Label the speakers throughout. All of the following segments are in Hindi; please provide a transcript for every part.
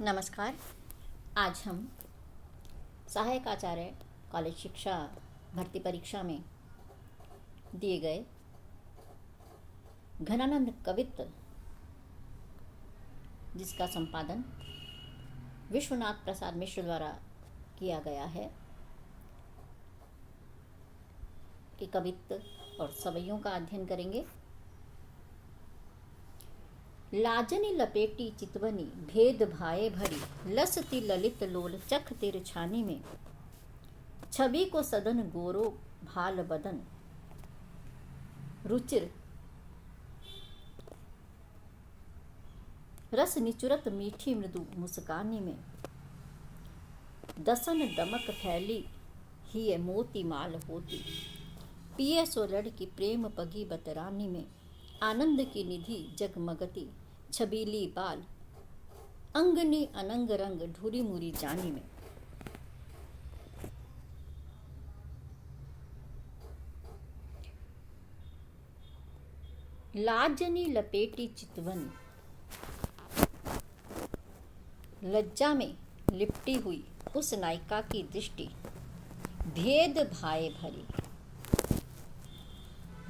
Speaker 1: नमस्कार। आज हम सहायक आचार्य कॉलेज शिक्षा भर्ती परीक्षा में दिए गए घनानंद कवित्त, जिसका संपादन विश्वनाथ प्रसाद मिश्र द्वारा किया गया है, के कवित्त और सवैयों का अध्ययन करेंगे। लाजनी लपेटी चितवनी भेद भाए भरी, लसती ललित लोल चख तिर छानी में, छवि को सदन गोरो भाल बदन, रुचिर रस निचुरत मीठी मृदु मुस्कानी में, दसन दमक फैली ही मोती माल होती, पिए सो लड़की प्रेम पगी बतरानी में, आनंद की निधि जगमगती छबीली बाल, अंगनी अनंग रंग ढूरी मुरी जानी में। लाजनी लपेटी चितवन, लज्जा में लिपटी हुई उस नायिका की दृष्टि भेद भाए भरी,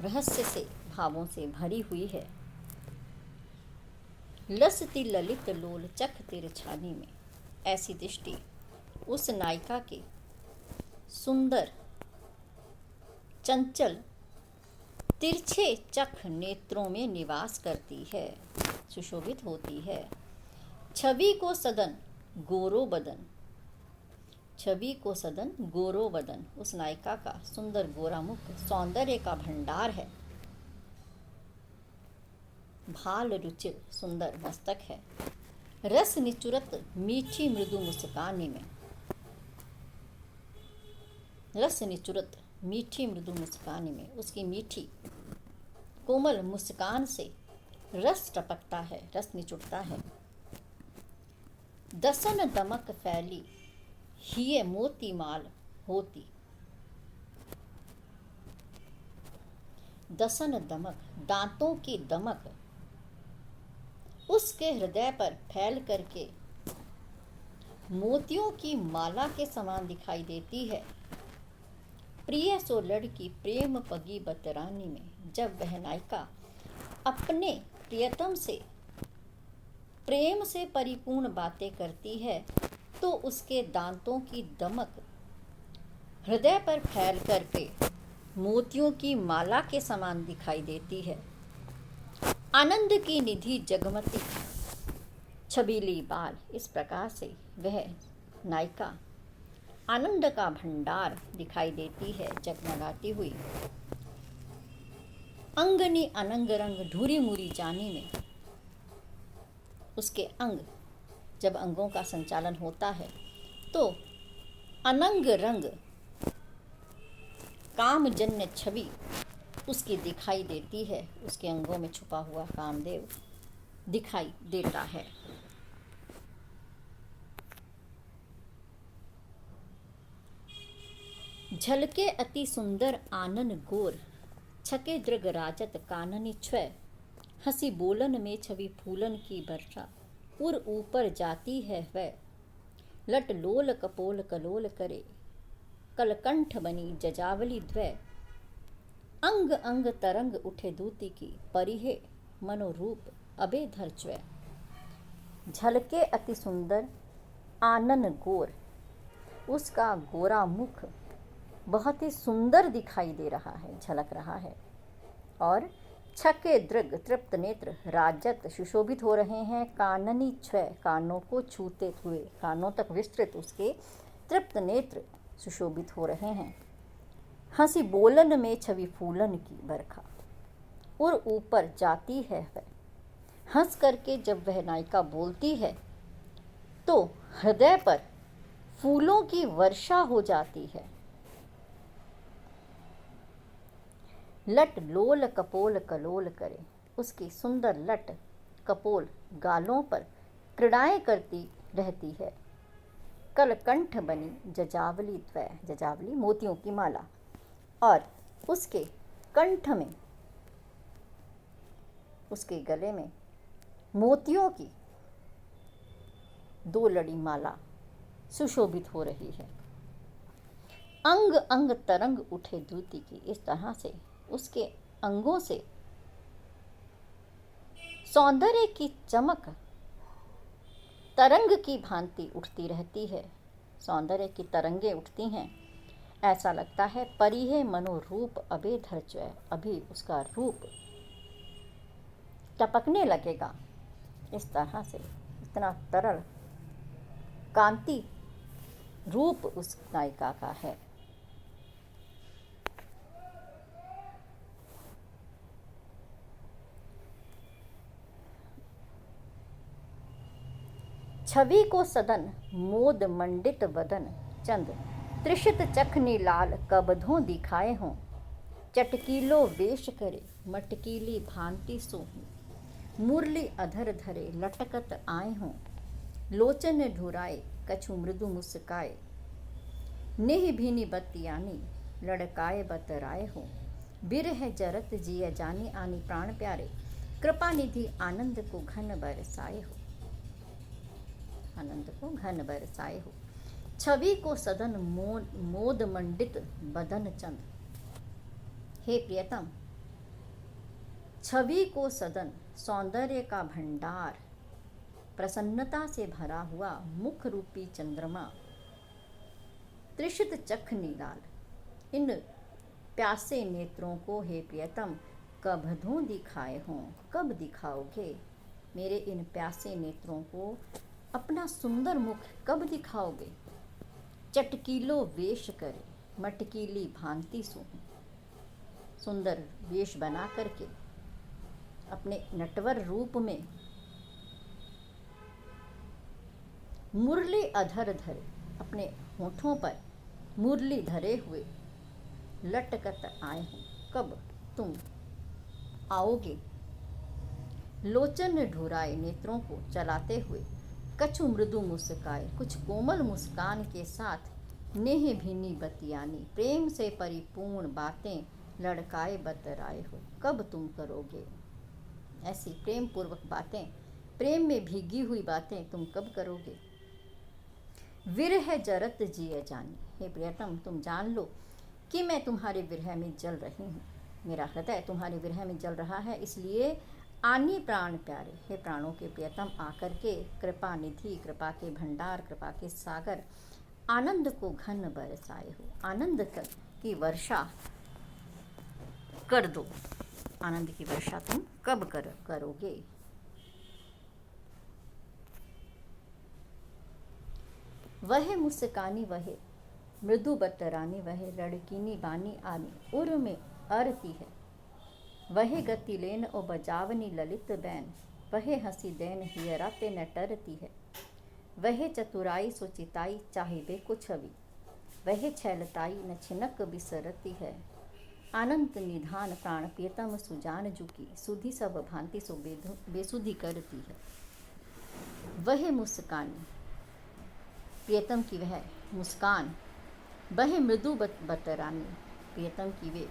Speaker 1: रहस्य से भावों से भरी हुई है। लसती ललित लोल चख तिर छानी में, ऐसी दृष्टि उस नायिका के सुंदर चंचल तिरछे चख नेत्रों में निवास करती है, सुशोभित होती है। छवि को सदन गोरो बदन, छवि को सदन गोरो बदन, उस नायिका का सुंदर गोरा मुख सौंदर्य का भंडार है। भाल रुचिर सुंदर मस्तक है, रस निचुरत मीठी मृदु मुस्कानी में, रस निचुरत मीठी मृदु मुस्कानी में, उसकी मीठी कोमल मुस्कान से रस टपकता है, रस निचुड़ता है। दसन दमक फैली ही मोती माल होती, दसन दमक दांतों की दमक उसके हृदय पर फैल करके मोतियों की माला के समान दिखाई देती है। प्रिय सो लड़की प्रेम पगी बतरानी में, जब वह नायिका अपने प्रियतम से प्रेम से परिपूर्ण बातें करती है तो उसके दांतों की दमक हृदय पर फैल करके मोतियों की माला के समान दिखाई देती है। आनंद की निधि जगमती छबीली बाल, इस प्रकार से वह नायिका आनंद का भंडार दिखाई देती है, जगमगाती हुई। अंगनी अनंग रंग ढूरी मुरी जानी में, उसके अंग, जब अंगों का संचालन होता है तो अनंग रंग कामजन्य छवि उसकी दिखाई देती है, उसके अंगों में छुपा हुआ कामदेव दिखाई देता है। झलके अति सुंदर आनन गोर, छके दृग राजत काननी छ्वय, हंसी बोलन में छवि फूलन की वर्षा, उर ऊपर जाती है वह, लट लोल कपोल कलोल करे, कलकंठ बनी जजावली द्वय, अंग अंग तरंग उठे दूती की, परिहे मनोरूप अबे धर च्वय। झलके अति सुंदर आनन गोर, उसका गोरा मुख बहुत ही सुंदर दिखाई दे रहा है, झलक रहा है। और छके दृग तृप्त नेत्र राजत सुशोभित हो रहे हैं, काननी छ्वय कानों को छूते हुए, कानों तक विस्तृत उसके तृप्त नेत्र सुशोभित हो रहे हैं। हंसी बोलन में छवि फूलन की बरखा, और ऊपर जाती है वह, हंस करके जब वह नायिका बोलती है तो हृदय पर फूलों की वर्षा हो जाती है। लट लोल कपोल कलोल करे, उसकी सुंदर लट कपोल गालों पर क्रीड़ाएं करती रहती है। कलकंठ बनी जजावली द्वय, जजावली मोतियों की माला, और उसके कंठ में, उसके गले में मोतियों की दो लड़ी माला सुशोभित हो रही है। अंग अंग तरंग उठे द्युति की। इस तरह से उसके अंगों से सौंदर्य की चमक तरंग की भांति उठती रहती है। सौंदर्य की तरंगे उठती हैं। ऐसा लगता है परी है मनोरूप अबे धरचय, अभी उसका रूप टपकने लगेगा। इस तरह से इतना तरल कांति रूप उस नायिका का है। छवि को सदन मोद मंडित बदन चंद, त्रिषित चखनी लाल कबधों दिखाए हों। चटकीलो वेश करे मटकीली भांति सोहूं, मुरली अधर धरे लटकत आए हों। लोचन ढुराए कछु मृदु मुस्काए, नेह भीनी बत्तियानी लड़काए बतराए हो। बिरह जरत जिय जानी आनी प्राण प्यारे, कृपा निधि आनंद को घन बरसाए हो। आनंद को घन बरसाए हो। छवि को सदन मोद मंडित बदन चंद। हे प्रियतम, छवि को सदन सौंदर्य का भंडार, प्रसन्नता से भरा हुआ मुख रूपी चंद्रमा, त्रिषित चख नीलाल, इन प्यासे नेत्रों को हे प्रियतम कबधों दिखाए हों। कब दिखाओगे मेरे इन प्यासे नेत्रों को अपना सुंदर मुख, कब दिखाओगे। चटकीलो वेश करे मटकीली भांति सोहूं, सुंदर वेश बना करके अपने नटवर रूप में मुरली अधर धरे, अपने होठों पर मुरली धरे हुए लटकत आए हों। कब तुम आओगे। लोचन ढुराए नेत्रों को चलाते हुए, कछु मृदु मुस्काए, कुछ कोमल मुस्कान के साथ, नेह भीनी बतियानी, प्रेम से परिपूर्ण बातें लड़काए बतराए हो। कब तुम करोगे ऐसी प्रेम पूर्वक बातें, प्रेम में भीगी हुई बातें तुम कब करोगे। विरह जरत जिय जानी, हे प्रियतम तुम जान लो कि मैं तुम्हारे विरह में जल रही हूँ। मेरा हृदय तुम्हारे विरह में जल रहा है, इसलिए आनी प्राण प्यारे, हे प्राणों के प्रियतम आकर के कृपा निधि, कृपा के भंडार, कृपा के सागर आनंद को घन बरसाए हो। आनंद की वर्षा कर दो। आनंद की वर्षा तुम कब करोगे। वह मुस्कानी वह मृदु बतरानी, वह लड़कीनी बानी आनी उर में अरती है। वह गति लेन ओ बजावनी ललित बैन, वह हंसी देन हियराते न टरती है। वह चतुराई सोचिताई चाहिए को छवि, वह छैलताई न छिनक बिसरती है। अनंत निधान प्राण प्रियतम सुजान जुकी, सुधि सब भांति सो बेसुधि करती है। वह मुस्कानी प्रियतम की वह मुस्कान, वह मृदु बतरानी प्रियतम की वे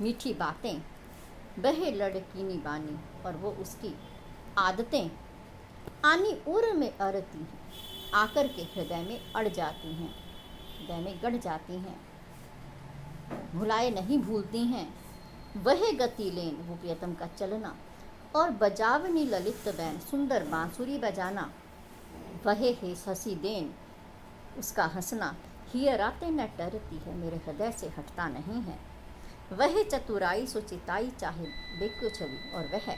Speaker 1: मीठी बातें, वह लड़कीनी बानी और वो उसकी आदतें आनी उर में अरती हैं, आकर के हृदय में अड़ जाती हैं, हृदय में गड़ जाती हैं, भुलाए नहीं भूलती हैं। वह गति लेन वो प्रियतम का चलना, और बजावनी ललित बैन सुंदर बांसुरी बजाना, वह है हंसी देन उसका हंसना, हियराते न टरती है मेरे हृदय से हटता नहीं है। वह चतुराई सोचिताई चाहे बेक्यो छवि, और वह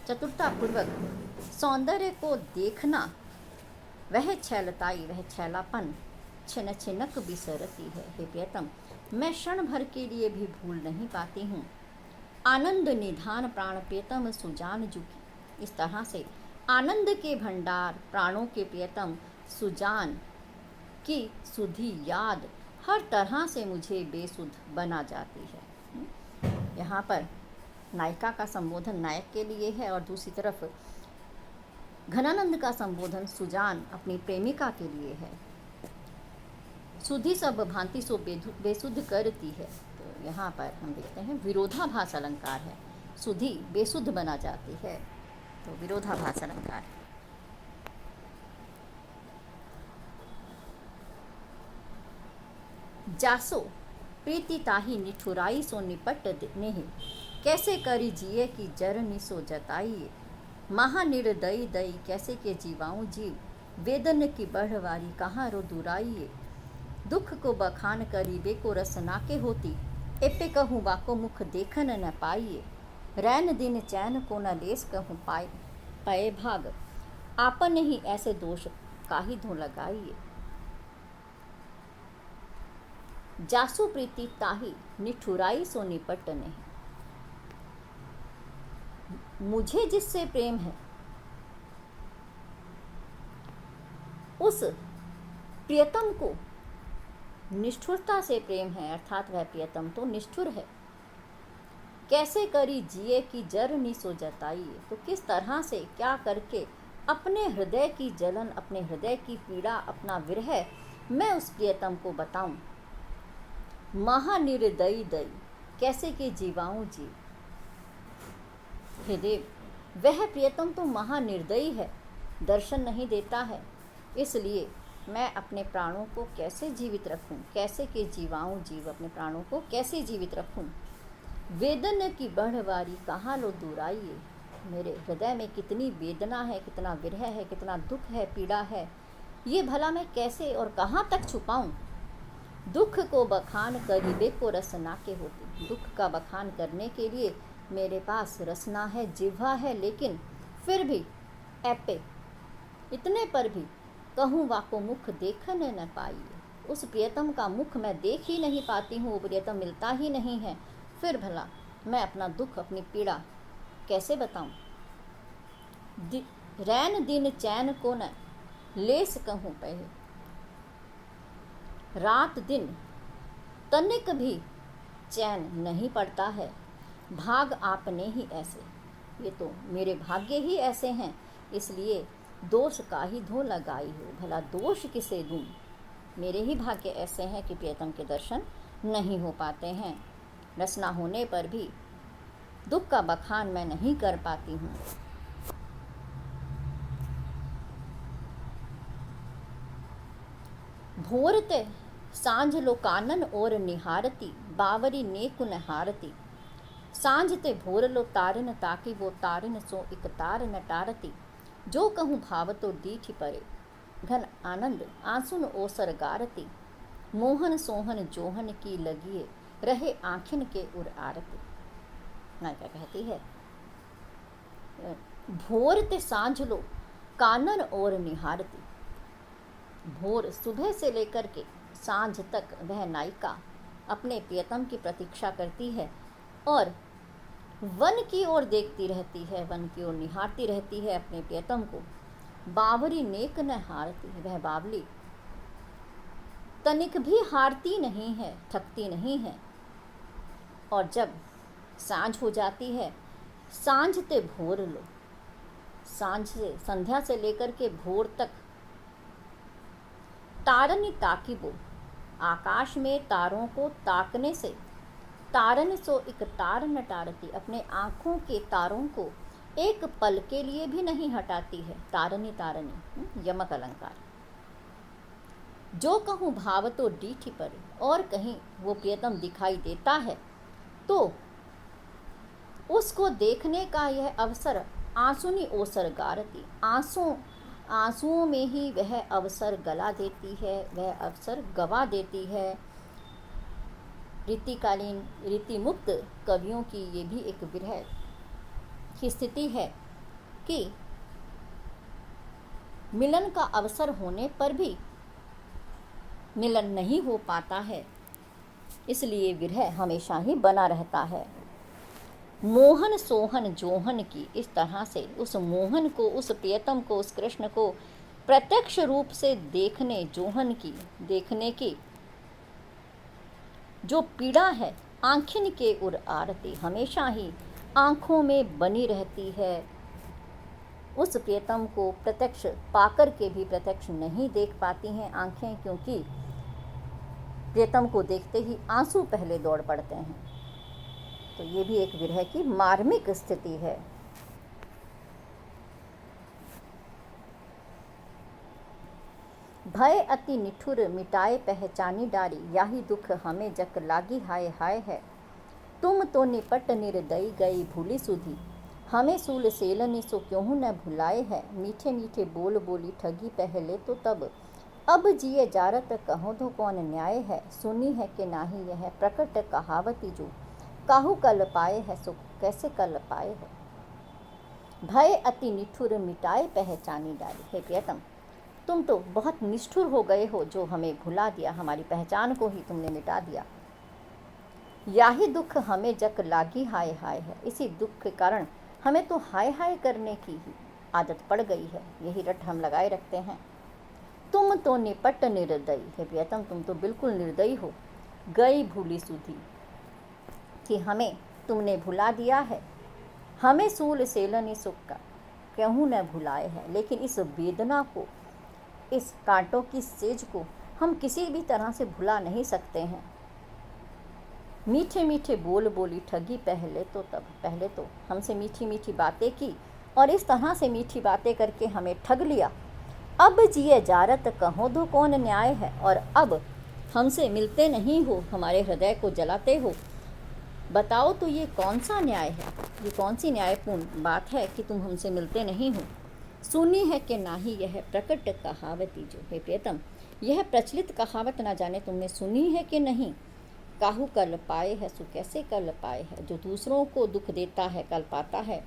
Speaker 1: चतुरता पूर्वक सौंदर्य को देखना, वह छैलताई वह छैलापन छिन छिनक बिसरती है। हे प्रियतम मैं क्षण भर के लिए भी भूल नहीं पाती हूँ। आनंद निधान प्राण प्रियतम सुजान जुकी, इस तरह से आनंद के भंडार प्राणों के प्रियतम सुजान की सुधी याद हर तरह से मुझे बेसुध बना जाती है। यहाँ पर नायिका का संबोधन नायक के लिए है और दूसरी तरफ घनानंद का संबोधन सुजान अपनी प्रेमिका के लिए है। सुधि सब भांति सो बेसुध करती है, तो यहाँ पर हम देखते हैं विरोधाभास अलंकार है। सुधि बेसुध बना जाती है, तो विरोधाभास अलंकार है। जासो प्रीति ताही निठुराई सो निपट नेहि, कैसे करी जिए की जरनी सो जताइए। महानिर्दयी दई कैसे के जीवाऊं जीव, वेदन की बढ़वारी कहाँ रो दुराइए। दुख को बखान करी बेको रस नाके होती, एपे कहूँ बाको मुख देखन न पाइए। रैन दिन चैन को न लेस कहूँ पाए पए भाग, आपन ही ऐसे दोष काहि धो लगाइए। जासु प्रीति ताही निठुराई सो निपट नहीं, मुझे जिससे प्रेम है उस प्रियतम को निष्ठुरता से प्रेम है, अर्थात वह प्रियतम तो निष्ठुर है। कैसे करी जिए की जरनी सो जताइए, तो किस तरह से क्या करके अपने हृदय की जलन, अपने हृदय की पीड़ा, अपना विरह मैं उस प्रियतम को बताऊं। महानिर्दयी दई कैसे के जीवाऊं जीव, हे देव वह प्रियतम तो महानिर्दयी है, दर्शन नहीं देता है, इसलिए मैं अपने प्राणों को कैसे जीवित रखूं, कैसे के जीवाऊं जीव, अपने प्राणों को कैसे जीवित रखूं। वेदन की बढ़वारी कहाँ लो दुराइए, मेरे हृदय में कितनी वेदना है, कितना विरह है, कितना दुख है, पीड़ा है, ये भला मैं कैसे और कहाँ तक छुपाऊं। दुख को बखान करी बेको रसना के होती, दुख का बखान करने के लिए मेरे पास रसना है, जिह्वा है, लेकिन फिर भी ऐपे इतने पर भी कहूँ वाको मुख देखन न पाइए, उस प्रियतम का मुख मैं देख ही नहीं पाती हूँ, वो प्रियतम मिलता ही नहीं है, फिर भला मैं अपना दुख, अपनी पीड़ा कैसे बताऊं। रैन दिन चैन को न लेस कहूँ पहे, रात दिन तनिक भी चैन नहीं पड़ता है, भाग आपने ही ऐसे, ये तो मेरे भाग्य ही ऐसे हैं, इसलिए दोष का ही धो लगाई हो, भला दोष किसे दूं। मेरे ही भाग्य ऐसे हैं कि प्रियतम के दर्शन नहीं हो पाते हैं, रसना होने पर भी दुख का बखान मैं नहीं कर पाती हूँ। भोरते सांझ लो कानन और निहारती, बावरी नेकुन हारती। सांझ ते भोर लो तारन ताकि वो तारन सो एक तार न टारती। जो कहूँ भाव तो दीठ परे, घन आनंद आंसुन ओसर गारती। मोहन सोहन जोहन की लगिए, रहे आँखिन के उर आरती। नायिका कहती है, भोर ते सांझ लो कानन और निहारती। भोर सुबह से लेकर के सांझ तक वह नायिका अपने प्रियतम की प्रतीक्षा करती है और वन की ओर देखती रहती है, वन की ओर निहारती रहती है अपने प्रियतम को। बावरी नेक न हारती, वह बावली तनिक भी हारती नहीं है, थकती नहीं है। और जब सांझ हो जाती है, सांझ ते भोर लो, सांझ से संध्या से लेकर के भोर तक तारनी ताकिबो, आकाश में तारों को ताकने से तारन सो एक तार न टारती, अपने आँखों के तारों को एक पल के लिए भी नहीं हटाती है। तारनी तारनी यमक अलंकार। जो कहूँ भाव तो डीठी पर, और कहीं वो प्रियतम दिखाई देता है तो उसको देखने का यह अवसर आंसुनी ओसर गारती, आंसुओं में ही वह अवसर गला देती है, वह अवसर गवा देती है। रीतिकालीन रीति मुक्त कवियों की ये भी एक विरह की स्थिति है कि मिलन का अवसर होने पर भी मिलन नहीं हो पाता है, इसलिए विरह हमेशा ही बना रहता है। मोहन सोहन जोहन की, इस तरह से उस मोहन को, उस प्रियतम को, उस कृष्ण को प्रत्यक्ष रूप से देखने, जोहन की, देखने की जो पीड़ा है, आँखिन के उर आरती, हमेशा ही आँखों में बनी रहती है। उस प्रियतम को प्रत्यक्ष पाकर के भी प्रत्यक्ष नहीं देख पाती हैं आँखें, क्योंकि प्रियतम को देखते ही आंसू पहले दौड़ पड़ते हैं। तो ये भी एक विरह की मार्मिक स्थिति है। भय अति निठुर मिटाए पहचानी डारी, याही दुख हमें जक लागी हाय हाय है। तुम तो निपट निर्दयी गई भूली सुधी, हमें सूल सेलनी सो क्यों न भुलाए है। मीठे मीठे बोल बोली ठगी पहले तो तब, अब जिए जारत कहो तो कौन न्याय है। सुनी है कि नाही यह प्रकट कहावती जो, काहू कल पाए है सो कैसे कल पाए है। भय अति निठुर मिटाए पहचानी डाली, हे प्रियतम तुम तो बहुत निष्ठुर हो गए हो, जो हमें भुला दिया, हमारी पहचान को ही तुमने मिटा दिया। याही दुख हमें जक लागी हाय हाय है, इसी दुख के कारण हमें तो हाय हाय करने की ही आदत पड़ गई है, यही रट हम लगाए रखते हैं। तुम तो निपट निर्दयी, हे प्रियतम तुम तो बिल्कुल निर्दयी हो। गई भूली सुधी, कि हमें तुमने भुला दिया है। हमें सूल सेलनी सुख का क्यों न भुलाए है। लेकिन इस वेदना को, इस कांटों की सेज को हम किसी भी तरह से भुला नहीं सकते हैं। मीठे मीठे बोल बोली ठगी पहले तो तब, पहले तो हमसे मीठी मीठी बातें की और इस तरह से मीठी बातें करके हमें ठग लिया। अब जिए जारत कहो दो कौन न्याय है, और अब हमसे मिलते नहीं हो, हमारे हृदय को जलाते हो। बताओ तो ये कौन सा न्याय है, ये कौन सी न्यायपूर्ण बात है कि तुम हमसे मिलते नहीं हो। सुनी है कि नाही यह प्रकट कहावती जो, हे प्रियतम यह प्रचलित कहावत ना जाने तुमने सुनी है कि नहीं। काहू कल पाए है सो कैसे कल पाए है, जो दूसरों को दुख देता है कल पाता है,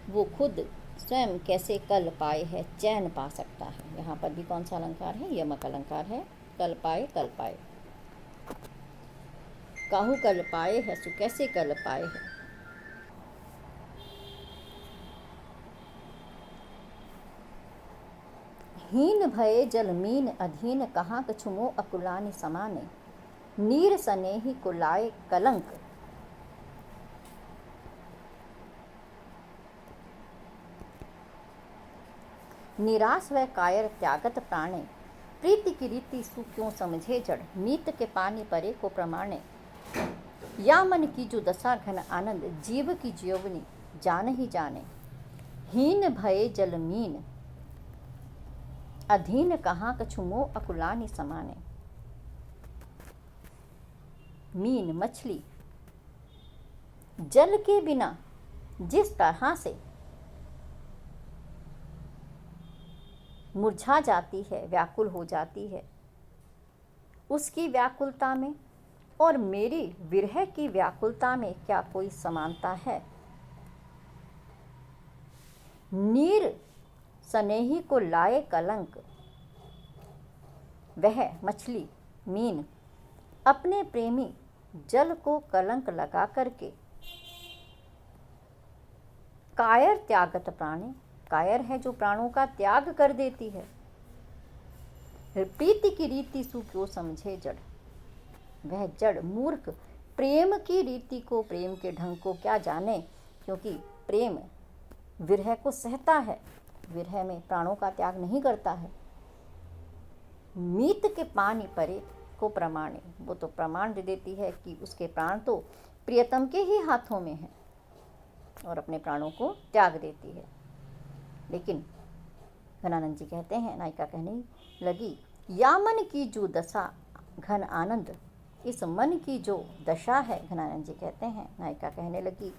Speaker 1: वो खुद स्वयं कैसे कल पाए है चैन पा सकता है। यहाँ पर भी कौन सा अलंकार है, यमक अलंकार है। कल पाए कल पाए, काहू कल पाए है सो कैसे कल पाए है। हीन भये जल मीन अधीन, कहाँ कछुमो अकुलानि समाने। नीर सनेही को लाए कलंक, निराश व कायर त्यागत प्राणे। प्रीति की रीति सु क्यों समझे जड़, मीत के पानी परे को प्रमाणे। या मन की जो दशा घन आनंद, जीव की जीवनी जान ही जाने। हीन भये जल मीन अधीन, कहाँ कछुमो अकुलानि समाने। मीन मछली जल के बिना जिस तरह से मुरझा जाती है, व्याकुल हो जाती है, उसकी व्याकुलता में और मेरी विरह की व्याकुलता में क्या कोई समानता है। नीर सनेही को लाए कलंक, वह मछली मीन अपने प्रेमी जल को कलंक लगा करके, कायर त्यागत प्राणी, कायर है जो प्राणों का त्याग कर देती है। प्रीति की रीति सु क्यों समझे जड़, वह जड़ मूर्ख प्रेम की रीति को, प्रेम के ढंग को क्या जाने, क्योंकि प्रेम विरह को सहता है, विरह में प्राणों का त्याग नहीं करता है। मीत के पानी परे को प्रमाणे, वो तो प्रमाण दे देती है कि उसके प्राण तो प्रियतम के ही हाथों में हैं और अपने प्राणों को त्याग देती है। लेकिन घनानंद जी कहते हैं, नायिका कहने लगी, या मन की जो दशा घन आनंद, इस मन की जो दशा है, घनानंद जी कहते हैं, नायिका कहने लगी,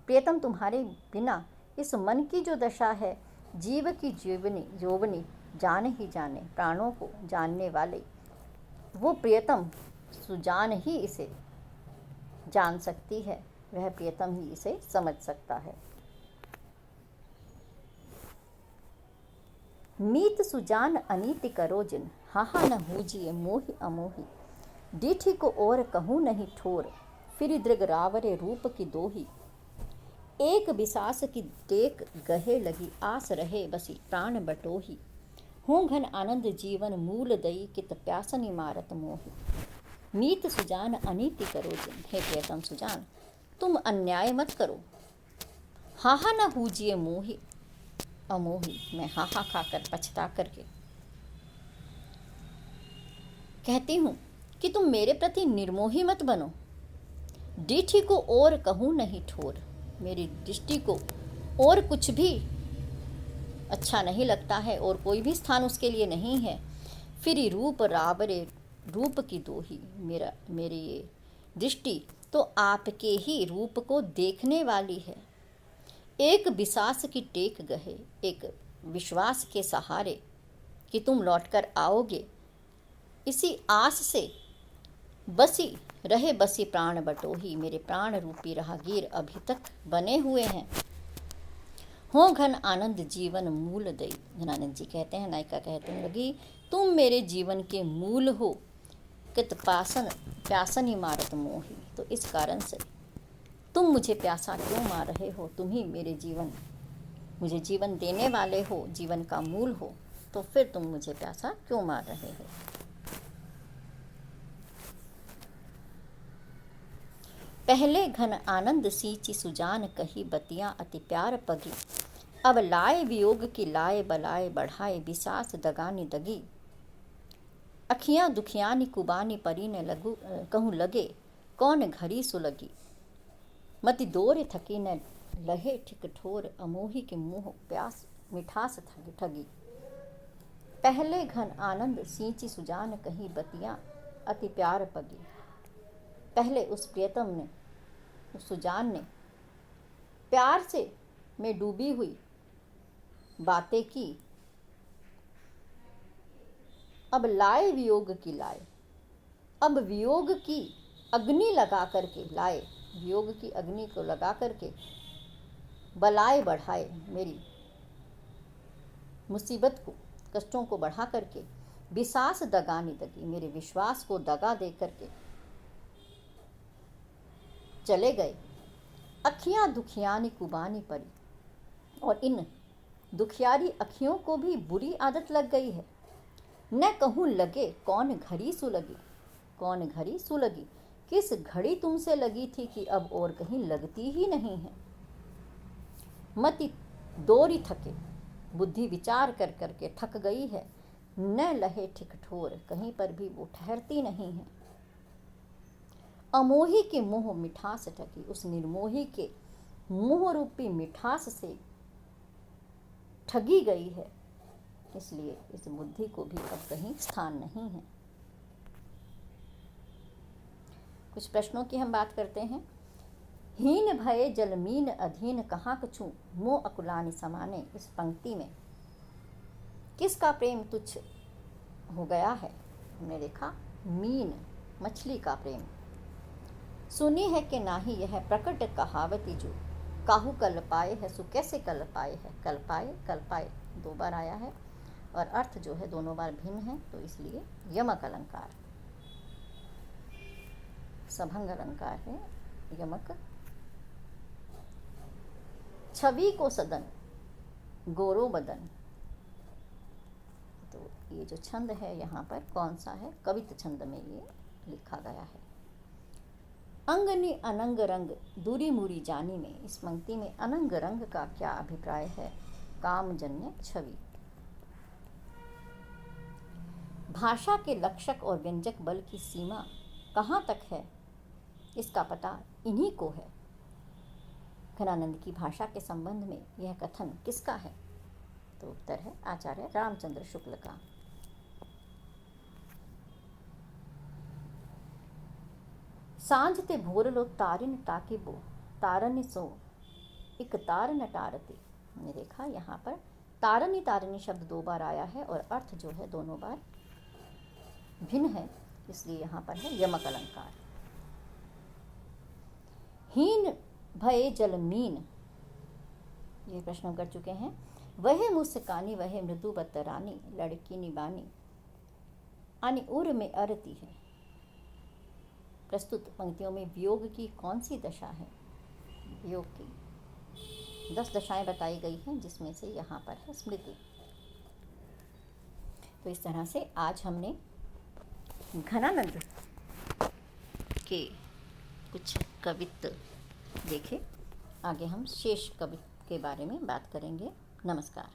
Speaker 1: प्रियतम तुम्हारे बिना इस मन की जो दशा है, जीव की जीवनी यौवनी जान ही जाने, प्राणों को जानने वाले वो प्रियतम सुजान ही इसे जान सकती है, वह प्रियतम ही इसे समझ सकता है। मीत सुजान अनीति करो जिन, हाहा न हूजिए मोहि अमोही। डीठी को और कहूँ नहीं ठोर, फिर दृग रावरे रूप की दोही। एक बिसास की टेक गहे लगी, आस रहे बसी प्राण बटोही। हूँ घन आनंद जीवन मूल दई, कित प्यासनी मारत मोही। मीत सुजान अनीति करो जिन, हे प्रियतम सुजान तुम अन्याय मत करो। हाहा न हूजिए मोहि अमोही, मैं हाहा खाकर पछता करके कहती हूँ कि तुम मेरे प्रति निर्मोही मत बनो। डीठी को और कहूँ नहीं ठोर, मेरी दृष्टि को और कुछ भी अच्छा नहीं लगता है और कोई भी स्थान उसके लिए नहीं है। फिर रूप रावरे रूप की दोही, मेरी ये दृष्टि तो आपके ही रूप को देखने वाली है। एक विश्वास की टेक गहे, एक विश्वास के सहारे कि तुम लौटकर आओगे, इसी आस से बसी प्राण बटोही, मेरे प्राण रूपी राहगीर अभी तक बने हुए हैं। हो घन आनंद जीवन मूल दई, घनानंद जी कहते हैं, नायिका कहते लगी, तुम मेरे जीवन के मूल हो, कित प्यासन ही मारत मोही। तो इस कारण से तुम मुझे प्यासा क्यों मार रहे हो, तुम ही मुझे जीवन देने वाले हो, जीवन का मूल हो, तो फिर तुम मुझे प्यासा क्यों मार रहे हो। पहले घन आनंद सींची सुजान कही, बतियां अति प्यार पगी, अब लाए वियोग की लाए बलाए बढ़ाए, बिसास दगानी दगी। अखियां दुखियानी कुबानी परी न लगू कहूँ लगे, कौन घड़ी सुलगी। मति दौर थकी न लहे ठिक ठोर, अमोही के मुँह प्यास मिठास ठगी। पहले घन आनंद सींची सुजान कही, बतियां अति प्यार पगी। पहले उस प्रियतम ने, उस सुजान ने प्यार से में डूबी हुई बातें की, अब लाए वियोग की लाए, अब वियोग की अग्नि लगा करके लाए, वियोग की अग्नि को लगा करके बलाए बढ़ाए, मेरी मुसीबत को, कष्टों को बढ़ा करके, विश्वास दगानी दगी, मेरे विश्वास को दगा दे करके चले गए। अखियां दुखियानी कुबानी परी, और इन दुखियारी अखियों को भी बुरी आदत लग गई है। न कहूँ लगे कौन घड़ी सुलगी, कौन घड़ी सुलगी, किस घड़ी तुमसे लगी थी कि अब और कहीं लगती ही नहीं है। मति दोरी थके, बुद्धि विचार कर करके थक गई है, न लहे ठिक ठोर, कहीं पर भी वो ठहरती नहीं है। अमोही के मुँह मिठास ठगी, उस निर्मोही के मुँह रूपी मिठास से ठगी गई है, इसलिए इस बुद्धि को भी अब कहीं स्थान नहीं है। कुछ प्रश्नों की हम बात करते हैं। हीन भये जलमीन अधीन, कहाँ कछू मोह अकुलानी समाने। इस पंक्ति में किसका प्रेम तुच्छ हो गया है, हमने देखा मीन, मछली का प्रेम। सुनी है कि नाही यह प्रकट कहावती, जो काहू कल पाए है सो कैसे कल पाए है। कल पाए दो बार आया है और अर्थ जो है दोनों बार भिन्न है, तो इसलिए यमक अलंकार, सभंग अलंकार है यमक। छवि को सदन गोरो बदन, तो ये जो छंद है यहाँ पर कौन सा है, कवित छंद में ये लिखा गया है। अंगनी अनंग रंग दूरी मूरी जानी में, इस पंक्ति में अनंग रंग का क्या अभिप्राय है। कामजन्य छवि। भाषा के लक्षक और व्यंजक बल की सीमा कहाँ तक है, इसका पता इन्हीं को है। घनानंद की भाषा के संबंध में यह कथन किसका है, तो उत्तर है आचार्य रामचंद्र शुक्ल का। सांझ ते भोर लो तारिन ताकिबो, तारनि सो एक तार न टारती। हमने देखा यहाँ पर तारनी तारनी शब्द दो बार आया है और अर्थ जो है दोनों बार भिन्न है, इसलिए यहाँ पर है यमक अलंकार। हीन भये जल मीन, ये प्रश्न हम कर चुके हैं। वह मुस्कानी वह मृदु बतरानी, लड़की निबानी आनी उर में अरती है। प्रस्तुत पंक्तियों में वियोग की कौन सी दशा है। वियोग की 10 दशाएं बताई गई हैं, जिसमें से यहाँ पर है स्मृति। तो इस तरह से आज हमने घनानंद के कुछ कवित्त देखे। आगे हम शेष कवित्त के बारे में बात करेंगे। नमस्कार।